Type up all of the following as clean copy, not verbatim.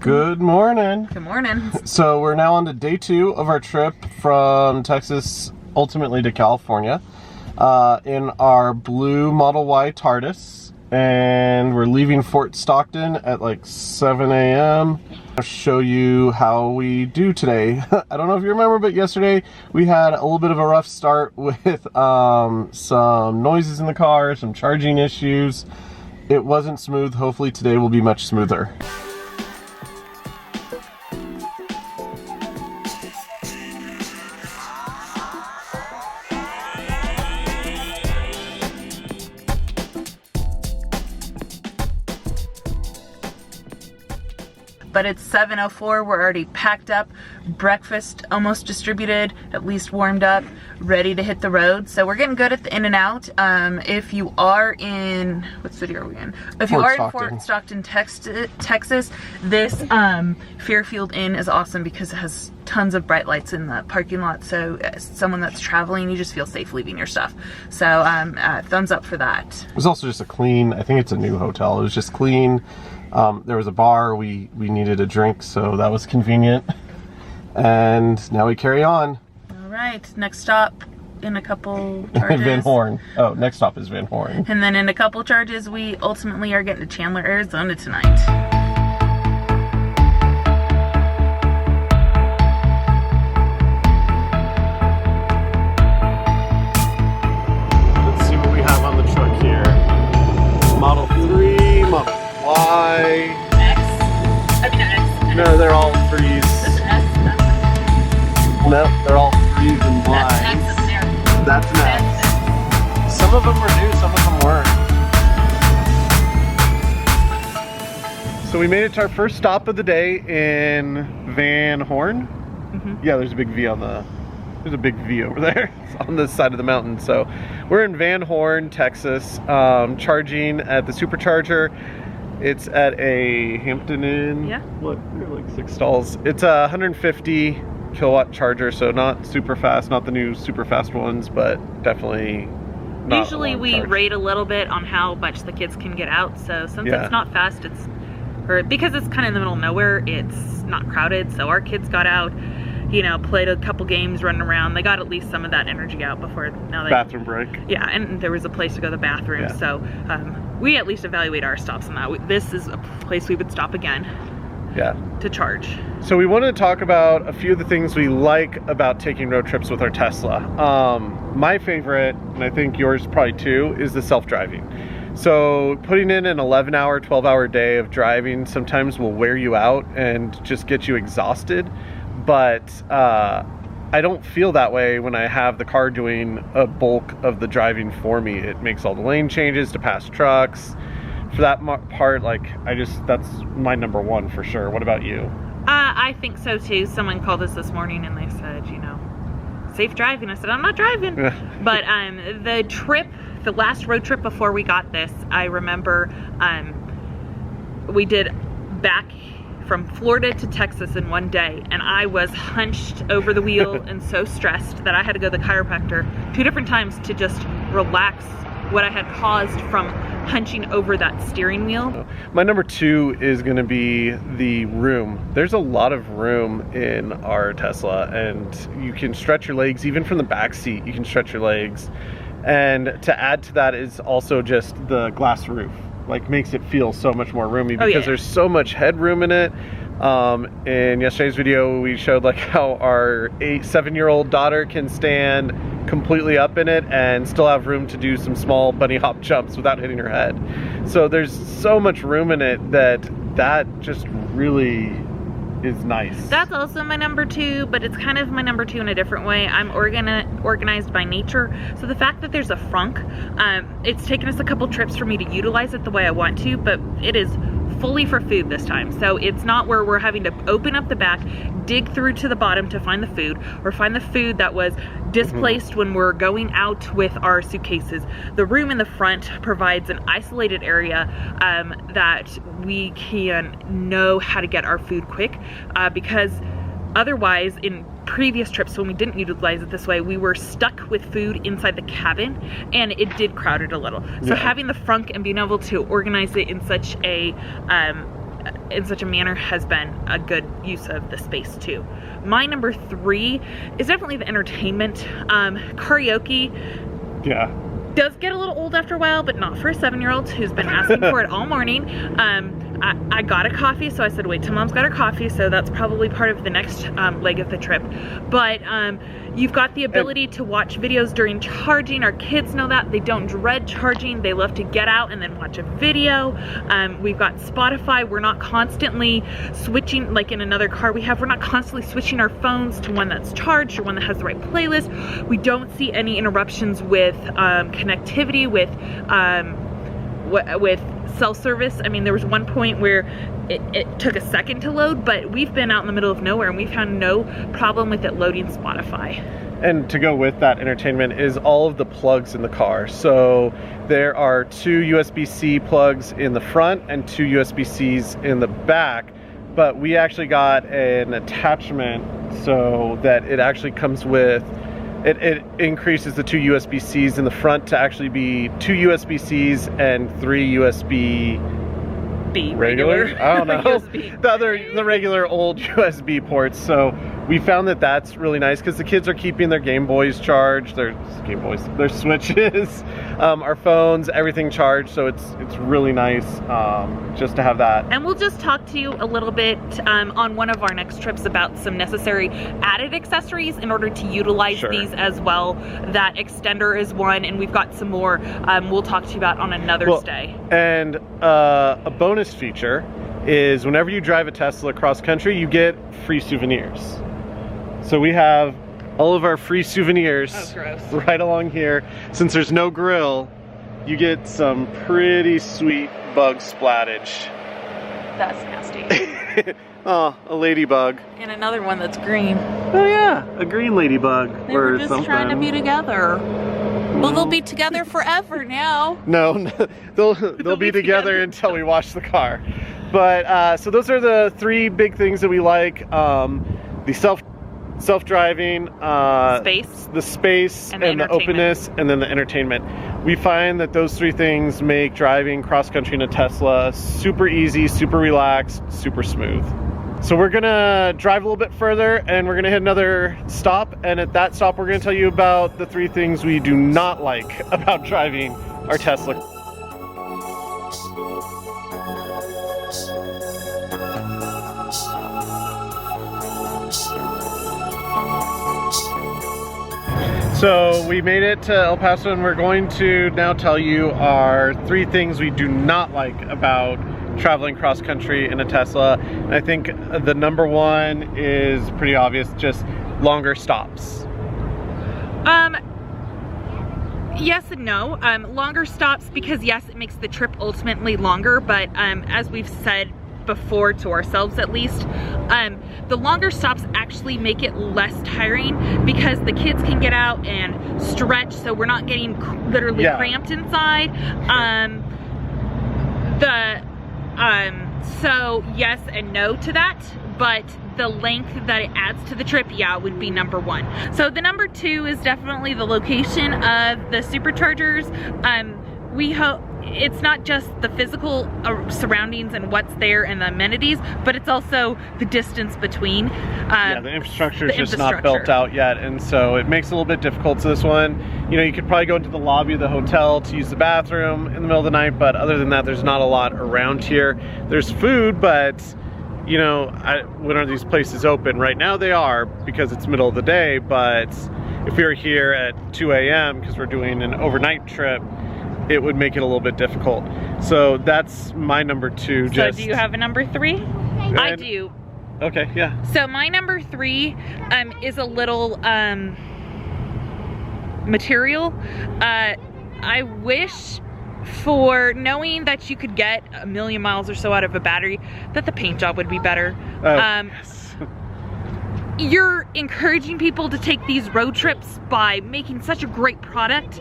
Good morning. Good morning. So we're now on to day 2 of our trip from Texas ultimately to California in our blue Model Y TARDIS, and we're leaving Fort Stockton at like 7 a.m. I'll show you how we do today. I don't know if you remember, but yesterday we had a little bit of a rough start with some noises in the car, some charging issues. It wasn't smooth. Hopefully today will be much smoother. But it's 7:04, we're already packed up, breakfast almost distributed, at least warmed up, ready to hit the road. So we're getting good at the in and out. If you are in, what city are we in? If you are in Fort Stockton, Texas, this Fairfield Inn is awesome because it has tons of bright lights in the parking lot. So as someone that's traveling, you just feel safe leaving your stuff. So thumbs up for that. It was also just a clean, I think it's a new hotel. It was just clean. There was a bar, we needed a drink, so that was convenient. And now we carry on. All right, next stop in a couple charges. Van Horn. Oh, next stop is Van Horn. And then in a couple charges, we ultimately are getting to Chandler, Arizona tonight. Let's see what we have on the truck here. Model 3, Model Y. No, they're all 3s. That's an S. No, they're all 3s and Ys. That's an X up there. That's an X. Some of them were new, some of them weren't. So we made it to our first stop of the day in Van Horn. Yeah, there's a big V on there's a big V over there. It's on this side of the mountain. So we're in Van Horn, Texas, charging at the supercharger. It's at a Hampton Inn. Yeah. Look, there are like 6 stalls. It's a 150 kilowatt charger, so not super fast, not the new super fast ones, but definitely not. Usually we rate a little bit on how much the kids can get out. So since it's not fast, because it's kind of in the middle of nowhere, it's not crowded. So our kids got out, you know, played a couple games, running around. They got at least some of that energy out before now. Bathroom break. Yeah, and there was a place to go to the bathroom. Yeah. So we at least evaluate our stops on that. This is a place we would stop again. Yeah. To charge. So we wanted to talk about a few of the things we like about taking road trips with our Tesla. My favorite, and I think yours probably too, is the self-driving. So putting in an 11-hour, 12-hour day of driving sometimes will wear you out and just get you exhausted. But I don't feel that way when I have the car doing a bulk of the driving for me. It makes all the lane changes to pass trucks. For that part, like, that's my number one for sure. What about you? I think so too. Someone called us this morning and they said, you know, safe driving. I said, I'm not driving. But the last road trip before we got this, I remember we did back from Florida to Texas in one day, and I was hunched over the wheel and so stressed that I had to go to the chiropractor 2 different times to just relax what I had caused from hunching over that steering wheel. My number 2 is going to be the room. There's a lot of room in our Tesla, and you can stretch your legs. Even from the back seat, you can stretch your legs. And to add to that is also just the glass roof. Like, makes it feel so much more roomy because there's so much headroom in it. In yesterday's video, we showed like how our 7-year-old daughter can stand completely up in it and still have room to do some small bunny hop jumps without hitting her head. So there's so much room in it that just really is nice. That's also my number 2, but it's kind of my number 2 in a different way. I'm organized by nature, so the fact that there's a frunk, it's taken us a couple trips for me to utilize it the way I want to, but it is fully for food this time. So it's not where we're having to open up the back, dig through to the bottom to find the food, or find the food that was displaced when we're going out with our suitcases. The room in the front provides an isolated area that we can know how to get our food quick, because otherwise in previous trips when we didn't utilize it this way, we were stuck with food inside the cabin and it did crowd it a little. So having the frunk and being able to organize it in such a in such a manner has been a good use of the space too. My number 3 is definitely the entertainment. Karaoke. Yeah. Does get a little old after a while, but not for a 7-year-old who's been asking for it all morning. I got a coffee, so I said wait till mom's got her coffee, so that's probably part of the next leg of the trip. But you've got the ability to watch videos during charging. Our kids know that. They don't dread charging. They love to get out and then watch a video. We've got Spotify. We're not constantly switching, like in another car we're not constantly switching our phones to one that's charged or one that has the right playlist. We don't see any interruptions with connectivity, with cell service. I mean, there was one point where it took a second to load, but we've been out in the middle of nowhere and we found no problem with it loading Spotify. And to go with that entertainment is all of the plugs in the car. So there are 2 USB-C plugs in the front and 2 USB-Cs in the back, but we actually got an attachment so that it actually comes with it increases the 2 USB-Cs in the front to actually be 2 USB-Cs and 3 USB-B regular? I don't know. the regular old USB ports. So we found that that's really nice because the kids are keeping their Game Boys charged, their Switches, our phones, everything charged. So it's really nice just to have that. And we'll just talk to you a little bit on one of our next trips about some necessary added accessories in order to utilize these as well. That extender is one, and we've got some more we'll talk to you about on another stay. And a bonus feature is whenever you drive a Tesla cross country, you get free souvenirs. So we have all of our free souvenirs right along here. Since there's no grill, you get some pretty sweet bug splattage. That's nasty. Oh, a ladybug. And another one that's green. Oh yeah, a green ladybug. They were just trying to be together. Well, they'll be together forever now. No, they'll be together until we wash the car. But so those are the 3 big things that we like: the self-driving, the space, and the openness, and then the entertainment. We find that those 3 things make driving cross-country in a Tesla super easy, super relaxed, super smooth. So we're gonna drive a little bit further and we're gonna hit another stop, and at that stop we're gonna tell you about the 3 things we do not like about driving our Tesla. So we made it to El Paso and we're going to now tell you our 3 things we do not like about traveling cross country in a Tesla. And I think the number 1 is pretty obvious, just longer stops. Yes and no. Longer stops because yes, it makes the trip ultimately longer, but as we've said before, to ourselves at least, the longer stops actually make it less tiring because the kids can get out and stretch, so we're not getting literally cramped inside. So yes and no to that, but the length that it adds to the trip, would be number 1. So the number 2 is definitely the location of the superchargers. We hope it's not just the physical surroundings and what's there and the amenities, but it's also the distance between. The infrastructure is just not built out yet, and so it makes it a little bit difficult. So this one, you could probably go into the lobby of the hotel to use the bathroom in the middle of the night, but other than that, there's not a lot around here. There's food, but when are these places open? Right now they are because it's middle of the day, but if we were here at 2 a.m. because we're doing an overnight trip, it would make it a little bit difficult. So that's my number 2. So do you have a number 3? I do. Okay, yeah. So my number 3 is a little material. I wish, for knowing that you could get 1,000,000 miles or so out of a battery, that the paint job would be better. Yes. You're encouraging people to take these road trips by making such a great product,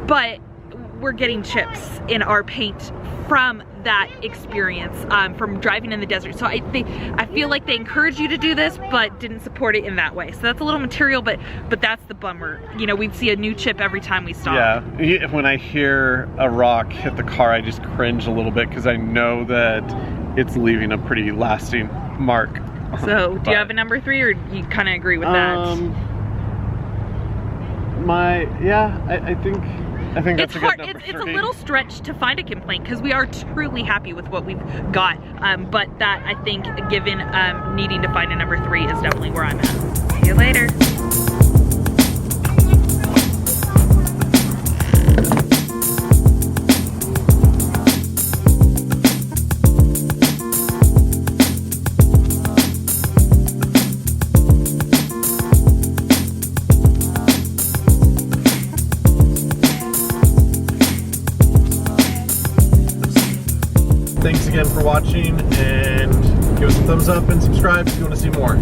but we're getting chips in our paint from that experience, from driving in the desert. So I feel like they encourage you to do this, but didn't support it in that way. So that's a little material, but that's the bummer. We'd see a new chip every time we stop. Yeah, when I hear a rock hit the car, I just cringe a little bit because I know that it's leaving a pretty lasting mark. So, do you have a number 3, or you kind of agree with that? I think that's It's a hard. good number It's a 3. little stretch to find a complaint because we are truly happy with what we've got. But that, I think, given needing to find a number 3, is definitely where I'm at. See you later. Thanks again for watching, and give us a thumbs up and subscribe if you want to see more.